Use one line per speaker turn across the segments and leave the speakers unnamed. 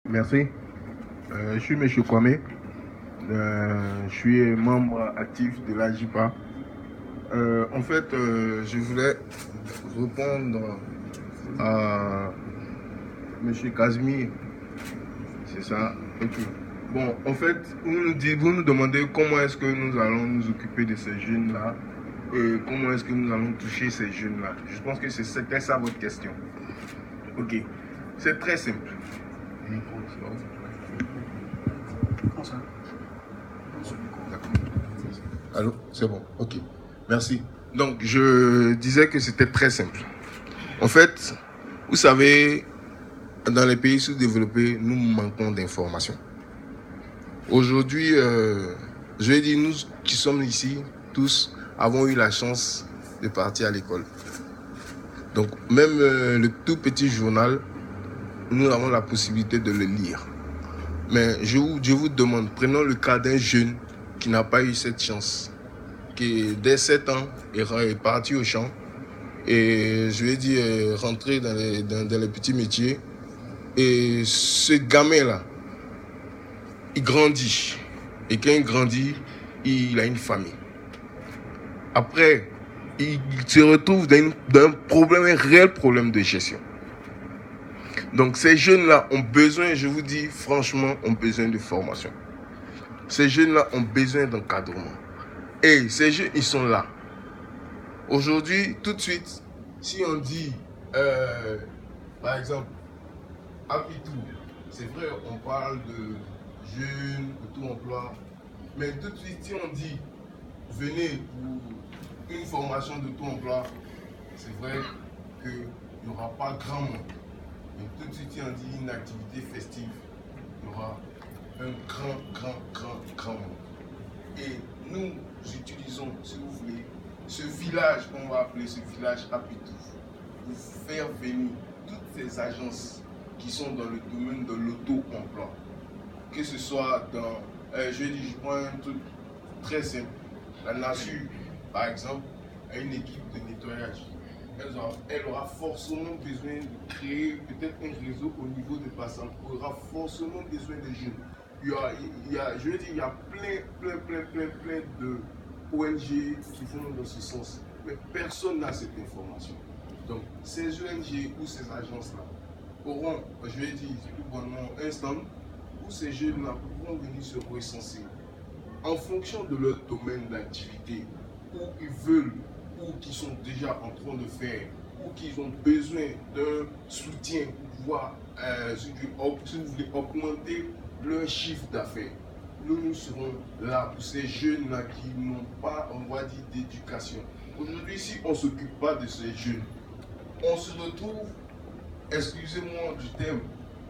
Merci. Je suis M. Kwame. Je suis membre actif de la JIPA. En fait, je voulais répondre à M. Kazmi. C'est ça? Ok. Bon, en fait, vous nous demandez comment est-ce que nous allons nous occuper de ces jeunes-là et comment est-ce que nous allons toucher ces jeunes-là. Je pense que c'était ça votre question. Ok. C'est très simple. Allô, c'est bon, ok. Merci. Donc, je disais que c'était très simple. En fait, vous savez, dans les pays sous-développés, nous manquons d'informations. Aujourd'hui, je vais dire, nous qui sommes ici, tous avons eu la chance de partir à l'école. Donc, même le tout petit journal, nous avons la possibilité de le lire. Mais je vous demande, prenons le cas d'un jeune qui n'a pas eu cette chance, qui dès 7 ans est parti au champ et je vais dire rentrer dans les petits métiers. Et ce gamin-là, il grandit. Et quand il grandit, il a une famille. Après, il se retrouve dans un réel problème de gestion. Donc ces jeunes-là ont besoin, je vous dis franchement, ont besoin de formation. Ces jeunes-là ont besoin d'encadrement. Et ces jeunes, ils sont là. Aujourd'hui, tout de suite, si on dit, par exemple, Apitou, c'est vrai, on parle de jeunes, de tout emploi, mais tout de suite, si on dit, venez pour une formation de tout emploi, c'est vrai qu'il n'y aura pas grand monde. Mais tout de suite, si on dit une activité festive, il y aura un grand monde. Et nous utilisons, si vous voulez, ce village qu'on va appeler ce village Apitou, pour faire venir toutes ces agences qui sont dans le domaine de l'auto-emploi. Que ce soit dans, je prends un truc très simple, la nature, par exemple, a une équipe de nettoyage. Elle aura forcément besoin de créer peut-être un réseau au niveau des passants. Elle aura forcément besoin de jeunes. Il y a plein de ONG qui vont dans ce sens. Mais personne n'a cette information. Donc, ces ONG ou ces agences-là auront, je vais dire, un stand où ces jeunes-là pourront venir se recenser en fonction de leur domaine d'activité, où ils veulent, ou qu'ils sont déjà en train de faire, ou qu'ils ont besoin d'un soutien pour pouvoir, si vous voulez, augmenter leur chiffre d'affaires. Nous serons là pour ces jeunes-là qui n'ont pas, on va dire, d'éducation. Aujourd'hui, si on ne s'occupe pas de ces jeunes, on se retrouve, excusez-moi du terme,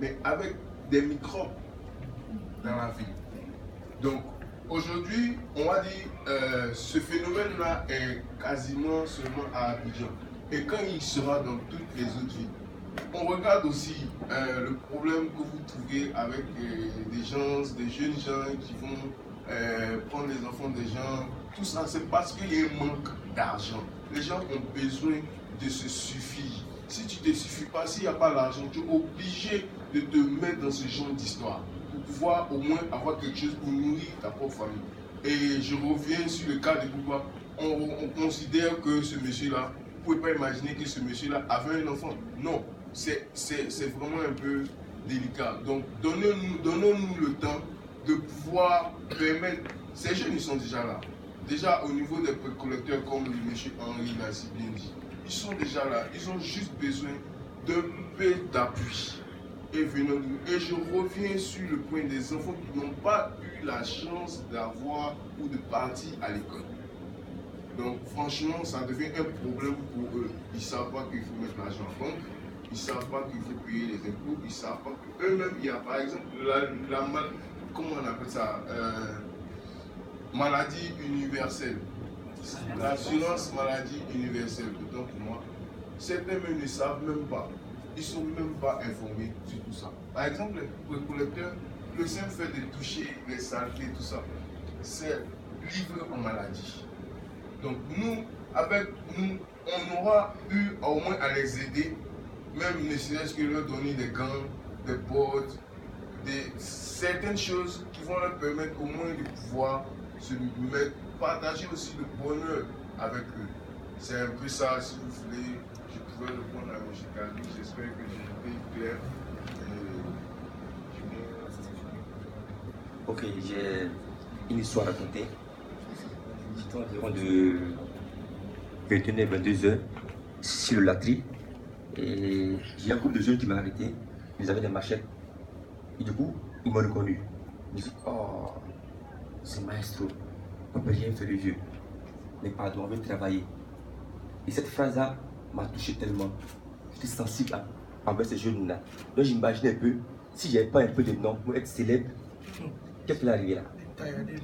mais avec des microbes dans la vie. Donc, aujourd'hui, on va dire, ce phénomène-là est quasiment seulement à Abidjan. Et quand il sera dans toutes les autres villes, on regarde aussi le problème que vous trouvez avec des jeunes gens qui vont prendre les enfants des gens. Tout ça, c'est parce qu'il y a un manque d'argent. Les gens ont besoin de se suffire. Si tu ne te suffis pas, s'il n'y a pas l'argent, tu es obligé de te mettre dans ce genre d'histoire pour pouvoir au moins avoir quelque chose pour nourrir ta propre famille. Et je reviens sur le cas de Bouba. On considère que ce monsieur-là, vous ne pouvez pas imaginer que ce monsieur-là avait un enfant. Non, c'est vraiment un peu délicat. Donc, donnons-nous le temps de pouvoir permettre. Ces jeunes, ils sont déjà là. Déjà, au niveau des collecteurs, comme le monsieur Henri l'a si bien dit, ils sont déjà là. Ils ont juste besoin d'un peu d'appui. Et je reviens sur le point des enfants qui n'ont pas eu la chance d'avoir ou de partir à l'école. Donc franchement, ça devient un problème pour eux. Ils ne savent pas qu'il faut mettre l'argent en banque, ils ne savent pas qu'il faut payer les impôts, ils ne savent pas qu'eux-mêmes, il y a par exemple comment on appelle ça, maladie universelle. L'assurance maladie universelle, autant pour moi. Certains même ne savent même pas. Ils ne sont même pas informés sur tout ça. Par exemple, les collecteurs, le simple fait de toucher les saletés, tout ça, c'est livré en maladie. Donc nous, on aura eu au moins à les aider, même ne serait-ce que leur donner des gants, des bottes, certaines choses qui vont leur permettre au moins de pouvoir partager aussi le bonheur avec eux. C'est un peu ça, si vous voulez, je pouvais répondre à Moshikali. J'espère que j'ai été clair.
Ok, j'ai une histoire à raconter. J'étais environ de 21 h 22 h sur le latri. Et j'ai un groupe de jeunes qui m'a arrêté. Ils avaient des machettes. Et du coup, ils m'ont reconnu. Ils m'ont dit, oh, c'est maestro. On ne peut rien faire le vieux. Mais pardon, on veut travailler. Et cette phrase-là m'a touché tellement. J'étais sensible envers ces jeunes-là. Donc j'imaginais un peu, si je n'avais pas un peu de nom pour être célèbre, qu'est-ce qui allait arriver là?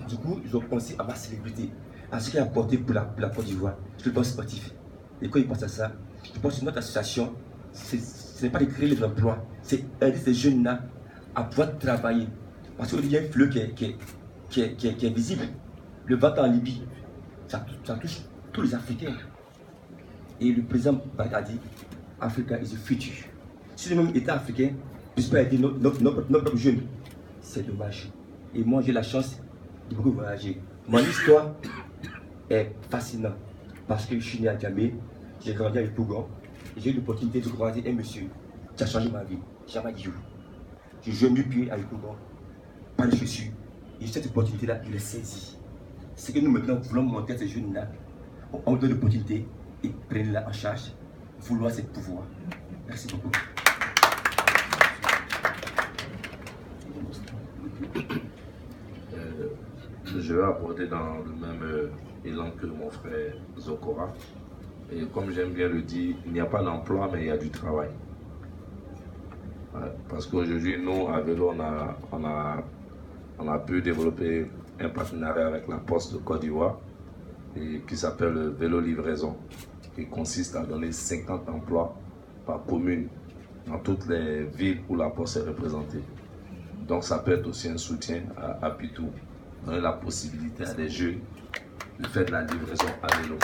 Du coup, ils ont pensé à ma célébrité, à ce qu'il a apporté pour la Côte d'Ivoire, sur le plan sportif. Et quand ils pensent à ça, ils pensent que notre association, ce n'est pas de créer les emplois, c'est aider ces jeunes-là à pouvoir travailler. Parce qu'il y a un fleu qui est visible. Le ventre en Libye, ça touche tous les Africains. Et le président Biden a dit, Africa is the future. Si le même État africain ne puisse pas aider notre jeune, c'est dommage. Et moi, j'ai la chance de beaucoup voyager. Mon histoire est fascinante parce que je suis né à Djamé, j'ai grandi avec Pougon, et j'ai eu l'opportunité de croiser un monsieur qui a changé ma vie, Jamadjou. J'ai joué mieux pied avec Pougon, pas de chaussures. Et cette opportunité-là, je l'ai saisie. C'est que nous maintenant voulons montrer à ces jeunes-là, on donne l'opportunité et prenez-la en charge. Vouloir c'est pouvoir. Merci beaucoup.
Je vais aborder dans le même élan que mon frère Zokora. Et comme j'aime bien le dire, il n'y a pas d'emploi, mais il y a du travail. Parce qu'aujourd'hui, nous, à Vélo, on a pu développer un partenariat avec la Poste de Côte d'Ivoire qui s'appelle Vélo Livraison, qui consiste à donner 50 emplois par commune dans toutes les villes où la Poste est représentée. Donc ça peut être aussi un soutien à Pitou, donner la possibilité à des jeunes de faire de la livraison à vélo.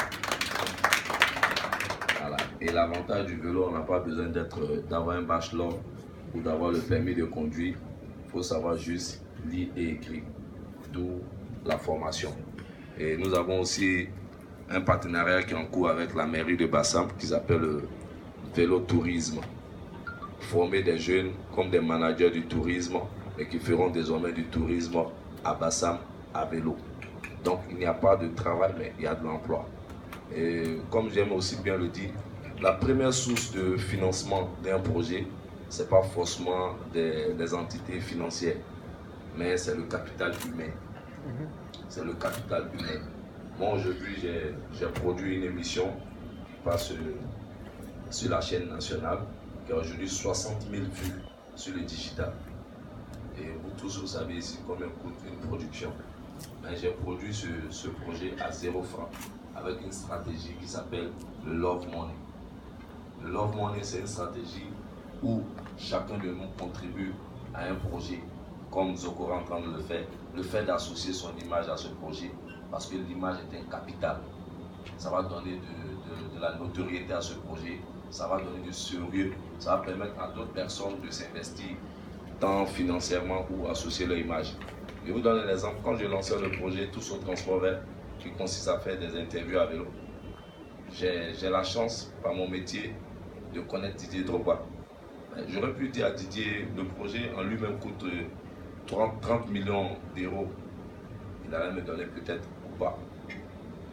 Voilà. Et l'avantage du vélo, on n'a pas besoin d'avoir un bachelor ou d'avoir le permis de conduire. Il faut savoir juste lire et écrire, d'où la formation. Et nous avons aussi un partenariat qui est en cours avec la mairie de Bassam qui s'appelle le Vélo Tourisme. Former des jeunes comme des managers du tourisme et qui feront désormais du tourisme à Bassam à vélo. Donc il n'y a pas de travail, mais il y a de l'emploi. Et comme j'aime aussi bien le dire, la première source de financement d'un projet, ce n'est pas forcément des entités financières, mais c'est le capital humain. C'est le capital humain. Moi aujourd'hui, j'ai produit une émission qui passe sur la chaîne nationale, qui a aujourd'hui 60 000 vues sur le digital. Et vous tous, vous savez ici combien coûte une production. Mais j'ai produit ce projet à 0 francs avec une stratégie qui s'appelle le Love Money. Le Love Money, c'est une stratégie où chacun de nous contribue à un projet, comme Zokora est en train de le faire. Le fait d'associer son image à ce projet, parce que l'image est un capital. Ça va donner de la notoriété à ce projet, ça va donner du sérieux, ça va permettre à d'autres personnes de s'investir, tant financièrement ou associer leur image. Je vous donne un exemple. Quand j'ai lancé le projet Tous au transport vert, qui consiste à faire des interviews à vélo, j'ai la chance, par mon métier, de connaître Didier Drogba. J'aurais pu dire à Didier, le projet en lui-même coûte 30 millions d'euros. Il allait me donner peut-être ou pas.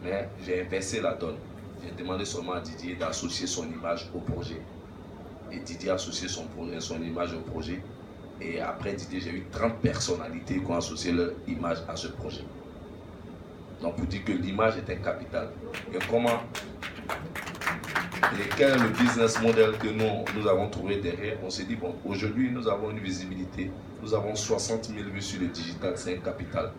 Mais j'ai inversé la donne. J'ai demandé seulement à Didier d'associer son image au projet. Et Didier a associé son image au projet. Et après Didier, j'ai eu 30 personnalités qui ont associé leur image à ce projet. Donc pour dire que l'image est un capital. Et comment, et quel est le business model que nous avons trouvé derrière? On s'est dit, bon, aujourd'hui nous avons une visibilité, nous avons 60 000 vues sur le digital, c'est un capital.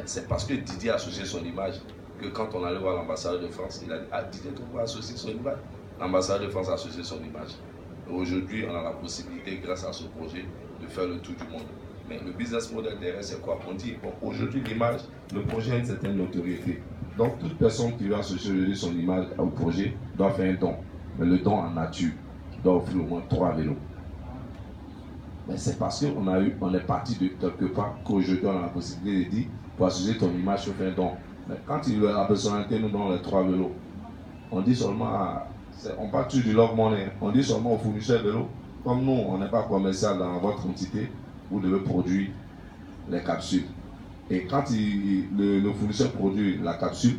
C'est parce que Didier a associé son image que quand on allait voir l'ambassade de France, il a dit, ah, Didier Drogba a associé son image. L'ambassade de France a associé son image. Aujourd'hui, on a la possibilité, grâce à ce projet, de faire le tour du monde. Mais le business model derrière, c'est quoi? On dit, bon, aujourd'hui, l'image, le projet a une certaine notoriété. Donc, toute personne qui veut associer son image au projet doit faire un don. Mais le don en nature doit offrir au moins 3 vélos. Mais c'est parce qu'on est parti de quelque part qu'aujourd'hui on a la possibilité de dire, pour assurer ton image, je fais un don. Mais quand la personnalité nous donne les 3 vélos, on dit seulement, on parle toujours du love money, on dit seulement aux fournisseurs de vélos, comme nous, on n'est pas commercial dans votre entité, vous devez produire les capsules. Et quand le fournisseur produit la capsule,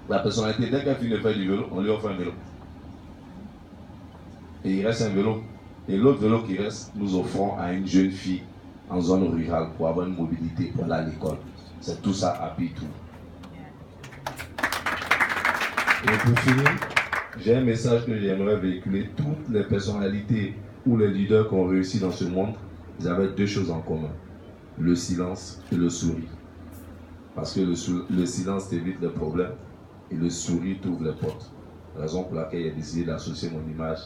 la personnalité, dès qu'elle finit de faire du vélo, on lui offre un vélo. Et il reste un vélo. Et l'autre vélo qui reste, nous offrons à une jeune fille en zone rurale pour avoir une mobilité pour aller à l'école. C'est tout ça à Pitou. Et pour finir, j'ai un message que j'aimerais véhiculer. Toutes les personnalités ou les leaders qui ont réussi dans ce monde, ils avaient 2 choses en commun. Le silence et le sourire. Parce que le silence t'évite les problèmes et le sourire t'ouvre les portes. Raison pour laquelle j'ai décidé d'associer mon image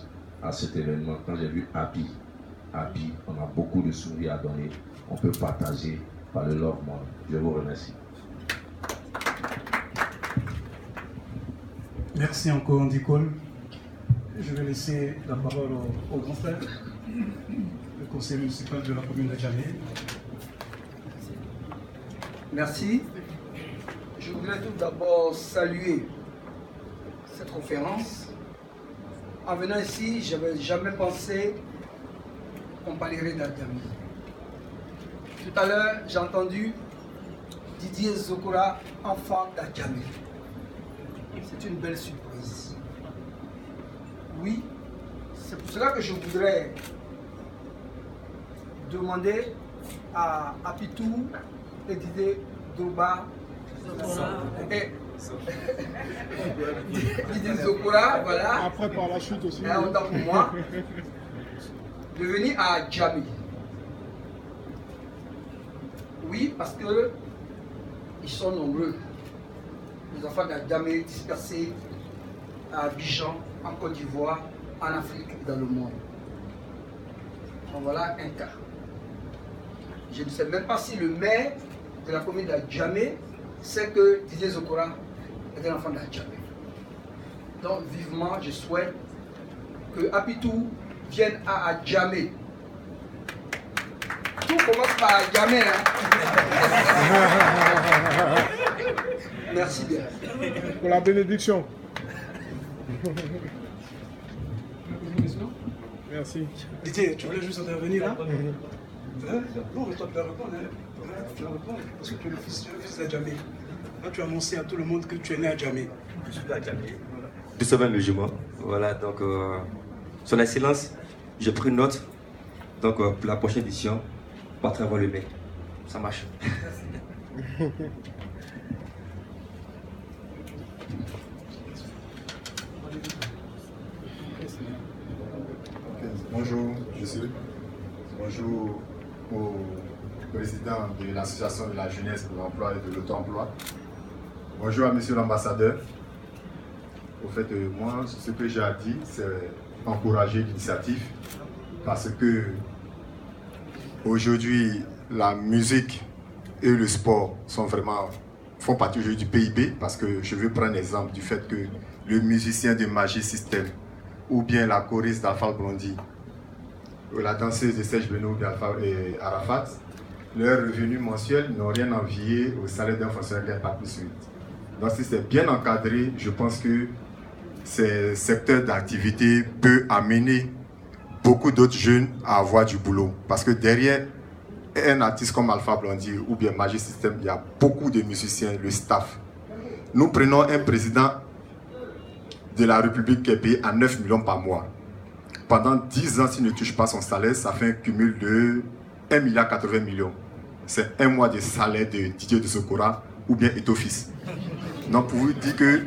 à cet événement. Quand j'ai vu Happy, on a beaucoup de sourires à donner. On peut partager par le love monde. Je vous remercie.
Merci encore, Nicole. Je vais laisser la parole au grand frère, le conseiller municipal de la commune de Djamé.
Merci. Je voudrais tout d'abord saluer cette conférence. En venant ici, je n'avais jamais pensé qu'on parlerait d'Adjamé. Tout à l'heure, j'ai entendu Didier Zokora, enfant d'Adjamé. C'est une belle surprise. Oui, c'est pour cela que je voudrais demander à Apitou et Didier Doba et Didier Zokora, voilà.
Après par la chute aussi.
Autant pour moi, de venir à Djamé. Oui, parce que ils sont nombreux. Les enfants d'Adjamé dispersés à Abidjan, en Côte d'Ivoire, en Afrique et dans le monde. Donc voilà un cas. Je ne sais même pas si le maire de la commune d'Adjamé sait que Didier Zokora est un enfant d'Adjamé. Donc vivement, je souhaite que Apitou vienne à Adjamé. Tout commence par Adjamé. Merci bien.
Pour la bénédiction. Merci.
Didier, tu voulais juste intervenir là? Non, mais toi tu vas répondre. Tu vas répondre parce que tu es le fils d'Adjamé. Là, tu as annoncé à tout le monde que tu es né à Djamé.
Je suis à Djamé. Tout ça même le jumeau. Voilà, donc, son excellence, j'ai pris note. Donc, pour la prochaine édition, pas travers le mec. Ça marche.
Bonjour, monsieur. Bonjour au président de l'association de la jeunesse, de l'emploi et de l'auto-emploi. Bonjour à monsieur l'ambassadeur. Au fait, moi, ce que j'ai à dire, c'est encourager l'initiative parce que aujourd'hui, la musique et le sport font partie aujourd'hui du PIB parce que je veux prendre l'exemple du fait que le musicien de Magic System ou bien la choriste d'Alpha Blondy ou la danseuse de Serge Benoît et Arafat, leurs revenus mensuels n'ont rien envié au salaire d'un fonctionnaire pas plus vite. Donc si c'est bien encadré, je pense que ce secteur d'activité peut amener beaucoup d'autres jeunes à avoir du boulot. Parce que derrière un artiste comme Alpha Blondy ou bien Magic System, il y a beaucoup de musiciens, le staff. Nous prenons un président de la République qui est payé à 9 millions par mois. Pendant 10 ans, s'il ne touche pas son salaire, ça fait un cumul de 1,80 milliard. C'est un mois de salaire de Didier de Zokora ou bien Etofis. Donc pour vous dire que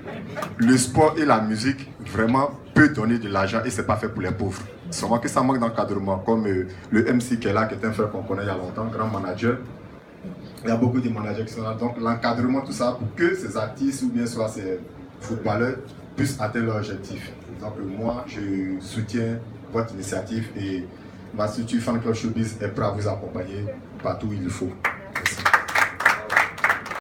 le sport et la musique vraiment peut donner de l'argent et ce n'est pas fait pour les pauvres. Seulement que ça manque d'encadrement, comme le MC qui est là, qui est un frère qu'on connaît il y a longtemps, grand manager. Il y a beaucoup de managers qui sont là. Donc l'encadrement, tout ça, pour que ces artistes ou bien soit ces footballeurs puissent atteindre leur objectif. Donc moi, je soutiens votre initiative et ma structure Fan Club Showbiz est prête à vous accompagner partout où il le faut.